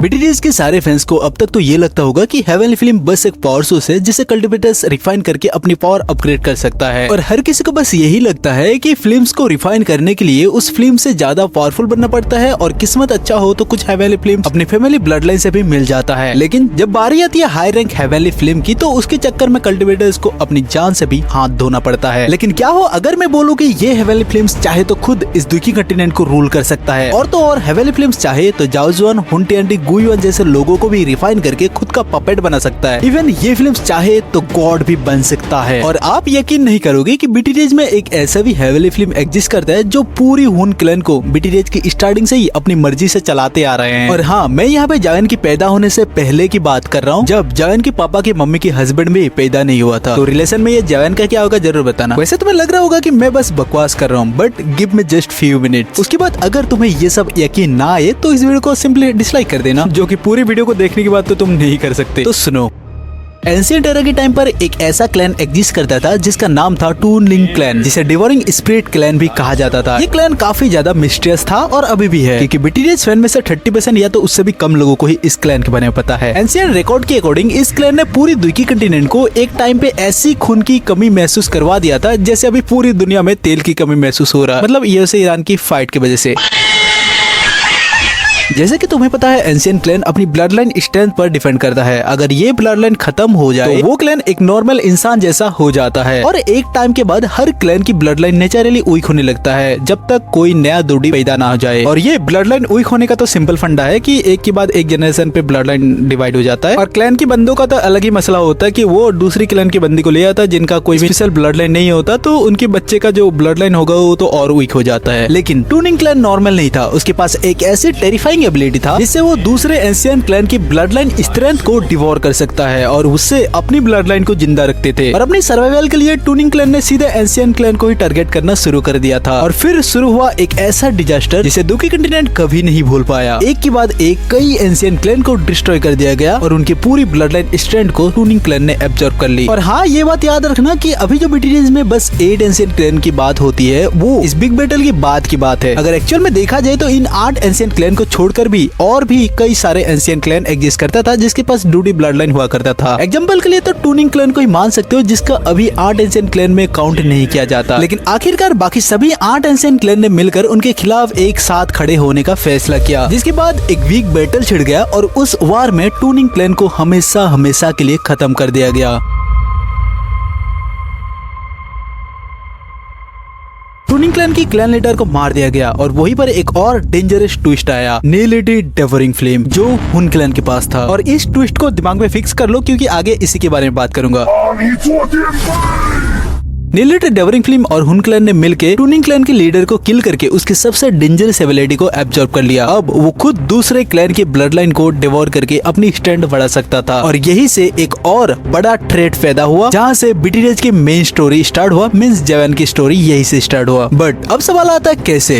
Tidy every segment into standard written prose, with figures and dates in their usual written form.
BTS के सारे fans को अब तक तो ये लगता होगा कि हेवनली फ्लेम बस एक पावर सोर्स है जिसे कल्टिवेटर्स रिफाइन करके अपनी पावर अपग्रेड कर सकता है, और हर किसी को बस यही लगता है कि फ्लेम्स को रिफाइन करने के लिए उस फ्लेम से ज्यादा पावरफुल बनना पड़ता है, और किस्मत अच्छा हो तो कुछ हेवनली फ्लेम अपनी फैमिली ब्लड लाइन से भी मिल जाता है। लेकिन जब बारी आती है हाई रैंक हेवनली फ्लेम की, तो उसके चक्कर में कल्टिवेटर्स को अपनी जान से भी हाथ धोना पड़ता है। लेकिन क्या हो अगर मैं बोलूँ कि ये हेवनली फ्लेम्स चाहे तो खुद इस दुखी कंटिनेंट को रूल कर सकता है, और तो और हेवनली फ्लेम्स चाहे तो जाओजुआन, हुनटिएंडी, गुयुआन जैसे लोगों को भी रिफाइन करके खुद का पपेट बना सकता है। इवन ये फिल्म्स चाहे तो गॉड भी बन सकता है। और आप यकीन नहीं करोगे कि बीटीएस में एक ऐसा भी हेवनली फ्लेम एग्जिस्ट करता है जो पूरी हुन क्लैन को बीटीएस की स्टार्टिंग से ही अपनी मर्जी से चलाते आ रहे हैं। और हाँ, मैं यहाँ पे जावेन की पैदा होने से पहले की बात कर रहा हूँ, जब जावेन के पापा की मम्मी की हस्बैंड भी पैदा नहीं हुआ था। तो रिलेशन में ये जावेन का क्या होगा जरूर बताना। वैसे तुम्हें लग रहा होगा कि मैं बस बकवास कर रहा हूँ, but give me just few minutes. उसके बाद अगर तुम्हें ये सब यकीन ना आए तो इस वीडियो को सिंपली डिसलाइक कर देना, जो कि पूरी वीडियो को देखने के बाद तो तुम नहीं कर सकते। तो सुनो, एंशिएंट एरा के टाइम पर एक ऐसा क्लैन एग्जिस्ट करता था जिसका नाम था टूनलिंग क्लैन, जिसे डिवोरिंग स्पिरिट क्लैन भी कहा जाता था। ये क्लैन काफी ज्यादा मिस्टीरियस था और अभी भी है, क्योंकि बीटीएस फैन में से 30% या तो उससे भी कम लोगों को ही इस क्लैन के बारे में पता है। एंशिएंट रिकॉर्ड के अकॉर्डिंग इस क्लैन ने पूरी दुखी कंटिनेंट को एक टाइम पे ऐसी खून की कमी महसूस करवा दिया था जैसे अभी पूरी दुनिया में तेल की कमी महसूस हो रहा है, मतलब यूएस से ईरान की फाइट की वजह से। जैसे कि तुम्हें पता है एंशिएंट क्लैन अपनी ब्लड लाइन स्ट्रेंथ पर डिपेंड करता है। अगर ये ब्लड लाइन खत्म हो जाए तो वो क्लैन एक नॉर्मल इंसान जैसा हो जाता है, और एक टाइम के बाद हर क्लैन की ब्लड लाइन नेचुरली वीक होने लगता है जब तक कोई नया दूडी पैदा ना हो जाए। और ये ब्लड लाइन वीक होने का तो सिंपल फंडा है कि एक के बाद एक जनरेशन पे ब्लड लाइन डिवाइड हो जाता है। और क्लैन की बंदों का तो अलग ही मसला होता है कि वो दूसरी क्लैन की बंदी को ले आता है जिनका कोई स्पेशल ब्लड लाइन नहीं होता, तो उनके बच्चे का जो ब्लड लाइन होगा वो तो और वीक हो जाता है। लेकिन टूनिंग क्लैन नॉर्मल नहीं था, उसके पास एक ऐसी टेरिफाइंग एबिलिटी था जिससे वो दूसरे एंशिएंट क्लैन की ब्लड लाइन स्ट्रेंथ को डिवोर कर सकता है और उससे अपनी ब्लड लाइन को जिंदा रखते थे। और अपनी सर्वाइवल के लिए टूनिंग क्लैन ने सीधे एंशिएंट क्लैन को ही टारगेट करना शुरू कर दिया था। और फिर शुरू हुआ एक ऐसा डिजास्टर जिसे दुखी कंटिनेंट कभी नहीं भूल पाया। एक के बाद एक कई एंशिएंट क्लैन को डिस्ट्रॉय कर दिया गया और उनकी पूरी ब्लड लाइन स्ट्रेंथ को टूनिंग क्लैन ने एब्जॉर्ब कर ली। और हाँ, ये बात याद रखना कि अभी जो बीटीएस में बस 8 एंशिएंट क्लैन की बात होती है वो इस बिग बैटल की बाद की बात है। अगर एक्चुअल में देखा जाए तो इन 8 एंशिएंट क्लैन को छोड़कर भी और भी कई सारे एंशिएंट क्लैन एग्जिस्ट करता था जिसके पास डूडी ब्लड लाइन हुआ करता था। एग्जांपल के लिए तो टूनिंग क्लैन को ही मान सकते हो, जिसका अभी 8 एंशिएंट क्लैन में काउंट नहीं किया जाता। लेकिन आखिरकार बाकी सभी 8 एंशिएंट क्लैन ने मिलकर उनके खिलाफ एक साथ खड़े होने का फैसला किया, जिसके बाद एक वीक बैटल छिड़ गया और उस वार में टूनिंग क्लैन को हमेशा हमेशा के लिए खत्म कर दिया गया। टूनिंग क्लैन की क्लैन लीडर को मार दिया गया और वहीं पर एक और डेंजरस ट्विस्ट आया, नेलिटी डेवरिंग फ्लेम, जो हुन क्लैन के पास था। और इस ट्विस्ट को दिमाग में फिक्स कर लो क्योंकि आगे इसी के बारे में बात करूंगा। नेलिटी डेवरिंग फ्लेम और हुन क्लैन ने मिलकर टूनिंग क्लैन के लीडर को किल करके उसकी सबसे डेंजरस एबिलिटी को एब्जॉर्ब कर लिया। अब वो खुद दूसरे क्लैन की ब्लड लाइन को डिवोर करके अपनी स्ट्रेंथ बढ़ा सकता था। और यही से एक और बड़ा थ्रेट पैदा हुआ जहाँ से बीटीएस की मेन स्टोरी स्टार्ट हुआ, मींस जावेन की स्टोरी यही से स्टार्ट हुआ। बट अब सवाल आता है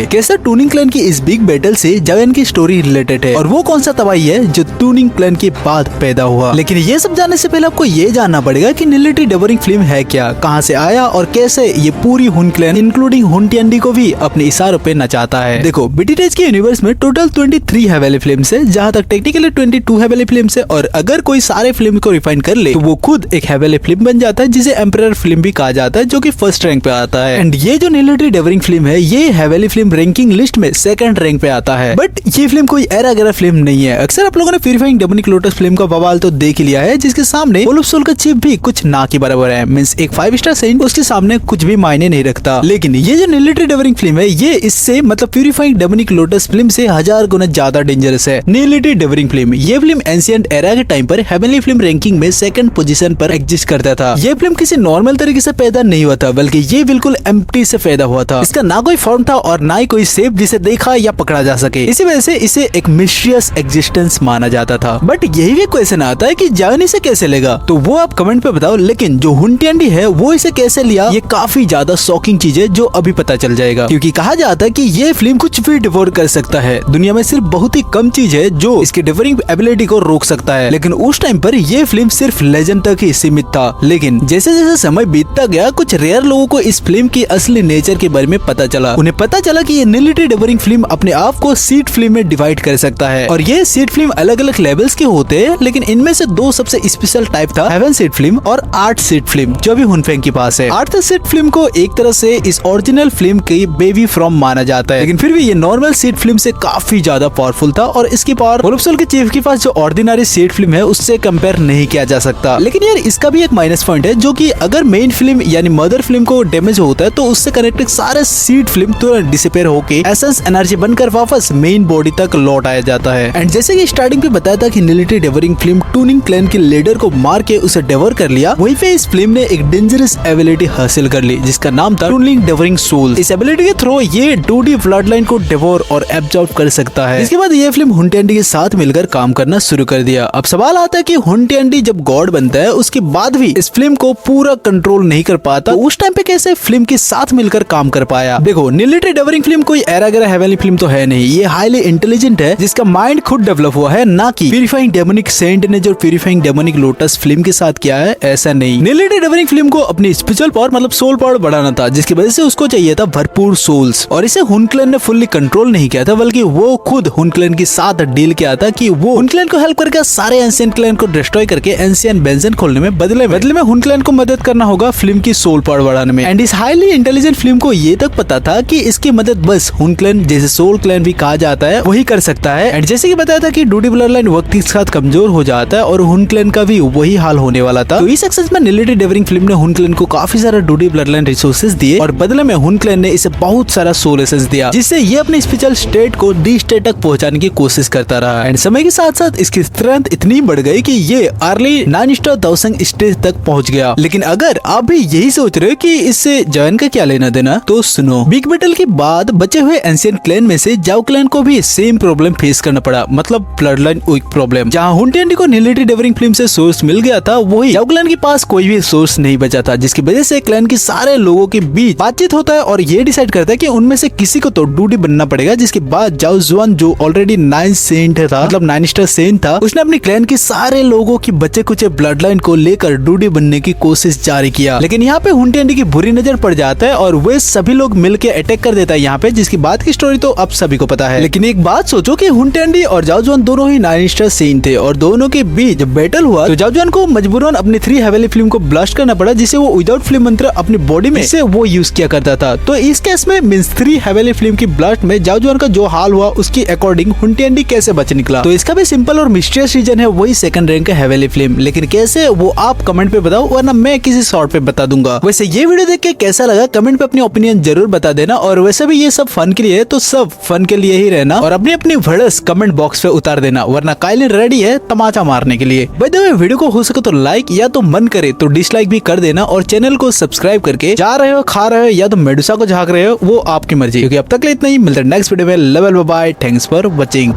कैसे टूनिंग क्लैन की इस बिग बैटल से जावेन की स्टोरी रिलेटेड है, और वो कौन सा तबाही है जो टूनिंग क्लैन के बाद पैदा हुआ। लेकिन ये सब जानने से पहले आपको ये जानना पड़ेगा कि नेलिटी डेवरिंग फ्लेम है क्या, कहाँ से आया और कैसे ये पूरी हुन क्लैन इंक्लूडिंग हुनटिएंडी को भी अपने इशारों पे नचाता है। देखो, बीटीएस के यूनिवर्स में टोटल 23 हेवनली फ्लेम्स है, जहाँ तक टेक्निकली 22 हेवनली फ्लेम्स है। और अगर कोई सारे फ्लेम को रिफाइन कर ले तो वो खुद एक हेवनली फ्लेम बन जाता है, जिसे एम्परर फ्लेम भी कहा जाता है, जो कि फर्स्ट रैंक पे आता है। एंड ये जो नेलिटी डेवरिंग फ्लेम है ये हेवनली फ्लेम रैंकिंग लिस्ट में 2nd रैंक पे आता है। बट ये फ्लेम कोई एरा गैरा फ्लेम नहीं है। अक्सर आप लोगों ने प्यूरिफाइंग डेमोनिक लोटस फ्लेम का बवाल तो देख लिया है, जिसके सामने वोल्फ सोल का चिप भी कुछ ना के बराबर है, मींस एक 5 स्टार सेंट उसके सामने कुछ भी मायने नहीं रखता। लेकिन ये जो नेलिटी डेवरिंग फ्लेम है ये इससे मतलब प्यूरिफाइंग डेमोनिक लोटस फ्लेम से 1000 गुना ज्यादा डेंजरस है। नेलिटी डेवरिंग फ्लेम, ये फ्लेम एंशिएंट एरा के टाइम पर हेवनली फ्लेम रैंकिंग में 2nd पोजीशन पर एग्जिस्ट करता था। ये फ्लेम किसी नॉर्मल तरीके से पैदा नहीं हुआ था, बल्कि ये बिल्कुल एम्प्टी से पैदा हुआ था। इसका ना कोई फॉर्म था और ना ही कोई शेप जिसे देखा या पकड़ा जा सके। इसी वजह से इसे एक मिस्टीरियस एग्जिस्टेंस माना जाता था। बट यही भी क्वेश्चन आता है कि जावेन इसे कैसे लेगा, तो वो आप कमेंट पे बताओ। लेकिन जो हुनटिएंडी है वो इसे कैसे लिया किया, ये काफी ज्यादा शॉकिंग चीज है जो अभी पता चल जाएगा, क्योंकि कहा जाता है कि ये फिल्म कुछ भी डिवोर कर सकता है। दुनिया में सिर्फ बहुत ही कम चीज है जो इसकी डिवरिंग एबिलिटी को रोक सकता है, लेकिन उस टाइम पर ये फिल्म सिर्फ लेजेंड तक ही सीमित था। लेकिन जैसे जैसे समय बीतता गया, कुछ रेयर लोगों को इस फिल्म की असली नेचर के बारे में पता चला। उन्हें पता चला कि ये निलिटी डिवरिंग फिल्म अपने आप को सीट फिल्म में डिवाइड कर सकता है, और ये सीट फिल्म अलग अलग लेवल्स के होते हैं, लेकिन इनमें से दो सबसे स्पेशल टाइप था हेवन सीट फिल्म और आर्ट सीट फिल्म, जो भी हुनफेंग के पास है। आर्ट सीट फिल्म को एक तरह से इस ओरिजिनल फिल्म की बेबी फ्रॉम माना जाता है, लेकिन फिर भी ये नॉर्मल सीट फिल्म से काफी ज्यादा पावरफुल था, और इसकी पावर वोल्फसोल के चीफ के पास जो ऑर्डिनरी सीट फिल्म है उससे कंपेयर नहीं किया जा सकता। लेकिन यार इसका भी एक माइनस पॉइंट है, जो कि अगर मेन फिल्म यानी मदर फिल्म को डैमेज होता है तो उससे कनेक्टेड सारे सीट फिल्म तुरंत डिसअपीयर होके एसेंस एनर्जी बनकर वापस मेन बॉडी तक लौट आया जाता है। एंड जैसे कि स्टार्टिंग पे बताया था कि निलिटी डेवरिंग फिल्म टूनिंग क्लैन के लीडर को मार के उसे डेवर कर लिया, वहीं पे इस फिल्म ने एक डेंजरस एबिलिटी हासिल कर ली जिसका नाम था टूनिंग डेवरिंग सोल। इस एबिलिटी के थ्रू ये 2D ब्लड लाइन को डेवोर और एब्जॉर्ब कर सकता है। इसके बाद ये फिल्म हुनटेंडी के साथ मिलकर काम करना शुरू कर दिया। अब सवाल आता है कि हुनटेंडी जब गॉड बनता है उसके बाद भी इस फिल्म को पूरा कंट्रोल नहीं कर पाता, उस टाइम पे कैसे फिल्म के साथ मिलकर काम कर पाया? देखो, निलिटी डेवरिंग फिल्म कोई एरा गैरा हेवनली फिल्म तो है नहीं, ये हाईली इंटेलिजेंट है जिसका माइंड खुद डेवलप हुआ है, ना कि प्यूरिफाइंग डेमोनिक सेंट ने जो प्यूरिफाइंग डेमोनिक लोटस फिल्म के साथ किया है, ऐसा नहीं। निलिटी डेवरिंग फिल्म को अपनी स्पिरिचुअल पावर मतलब सोल पावर बढ़ाना था, जिसकी वजह से उसको चाहिए था भरपूर सोल्स, और इसे हुनक्लैन ने फुल्ली कंट्रोल नहीं किया था, बल्कि वो खुद हुनक्लैन के साथ डील किया था कि वो हुनक्लैन को हेल्प करके सारे एंशिएंट क्लैन को डिस्ट्रॉय करके एंशिएंट बेंजन खोलने में बदले में हुनक्लैन को मदद करना होगा फिल्म की सोल पावर बढ़ाने में। एंड इस हाईली इंटेलिजेंट फिल्म को ये तक पता था कि इसकी मदद बस हुनक्लैन, जैसे सोल क्लैन भी कहा जाता है, वही कर सकता है। एंड जैसे कि बताया था कि 2D ब्लड लाइन वक्त के साथ कमजोर हो जाता है और हुनक्लैन का भी वही हाल होने वाला था। तो इस एक्सेस में निलिटी डेवरिंग फिल्म ने हुनक्लैन को काफी सारा 2D ब्लड लाइन रिसोर्सेज दिए, और बदले में हुनक्लैन ने इसे बहुत सारा सोल एसेंस दिया, जिससे ये अपने स्पिरिचुअल स्टेट को डी स्टेट तक पहुंचाने की कोशिश करता रहा। एंड समय के साथ साथ इसकी स्ट्रेंथ इतनी बढ़ गई कि ये अर्ली 9 स्टार दाओसेंग स्टेज तक पहुंच गया। लेकिन अगर आप भी यही सोच रहे हो कि इससे जॉन का क्या लेना देना, तो सुनो, बिग बैटल के बाद बचे हुए एंशिएंट क्लैन में से जाओ क्लैन को भी सेम प्रॉब्लम फेस करना पड़ा, मतलब ब्लड लाइन वीक प्रॉब्लम। जहाँ हुनटेंडी को निलिटी डेवरिंग फिल्म से सोर्स मिल गया था, वही जाओ क्लैन के पास कोई भी सोर्स नहीं बचा था, जिसकी वजह से क्लैन के सारे लोगों के बीच बातचीत होता है और ये डिसाइड करता है कि उनमें से किसी को तो 2D बनना पड़ेगा। जिसके बाद जाओ जुआन, जो ऑलरेडी 9 सेंट था, मतलब 9 स्टार सेंट था, उसने अपनी क्लैन के सारे लोगों की बचे कुचे ब्लड लाइन को लेकर 2D बनने की कोशिश जारी किया। लेकिन यहाँ पे हुनटेंडी की बुरी नजर पड़ जाता है और वे सभी लोग मिलकर अटैक कर देता है यहाँ पे, जिसकी बात की स्टोरी तो अब सभी को पता है। लेकिन एक बात सोचो कि हुनटेंडी और जाओ जुआन दोनों ही 9 स्टार सेंट थे, और दोनों के बीच जब बैटल हुआ तो जाओ जुआन को मजबूरन अपनी 3 हेवनली फिल्म को ब्लास्ट करना पड़ा, जिसे वो विदाउट फिल्म मंत्र अपनी बॉडी में से वो यूज किया करता था। तो इस केस में मींस 3 हेवनली फिल्म की ब्लास्ट में जाओ जुआन का जो हाल हुआ उसकी अकॉर्डिंग हुनटेंडी कैसे बच निकला, तो इसका भी सिंपल और मिस्टीरियस रीजन है, वही सेकंड रैंक का हेवनली फिल्म। लेकिन कैसे, वो आप कमेंट पे बताओ, वरना मैं किसी शॉर्ट पे बता दूंगा। वैसे ये वीडियो देख के कैसा लगा कमेंट पे अपनी ओपिनियन जरूर बता देना, और वैसे भी ये सब फन के लिए है, तो सब फन के लिए ही रहना, और अपनी अपनी भड़स कमेंट बॉक्स पे उतार देना, वरना काइलिन रेडी है तमाचा मारने के लिए। बाय द वे, वीडियो को हो सके तो लाइक, या तो मन करे तो डिसलाइक भी कर देना, और चैनल को सब्सक्राइब करके जा रहे हो, खा रहे हो, या तो मेडुसा को झांक रहे हो, वो आपकी मर्जी। क्योंकि अब तक इतना ही, मिलते हैं नेक्स्ट वीडियो में। Love, bye, thanks for watching.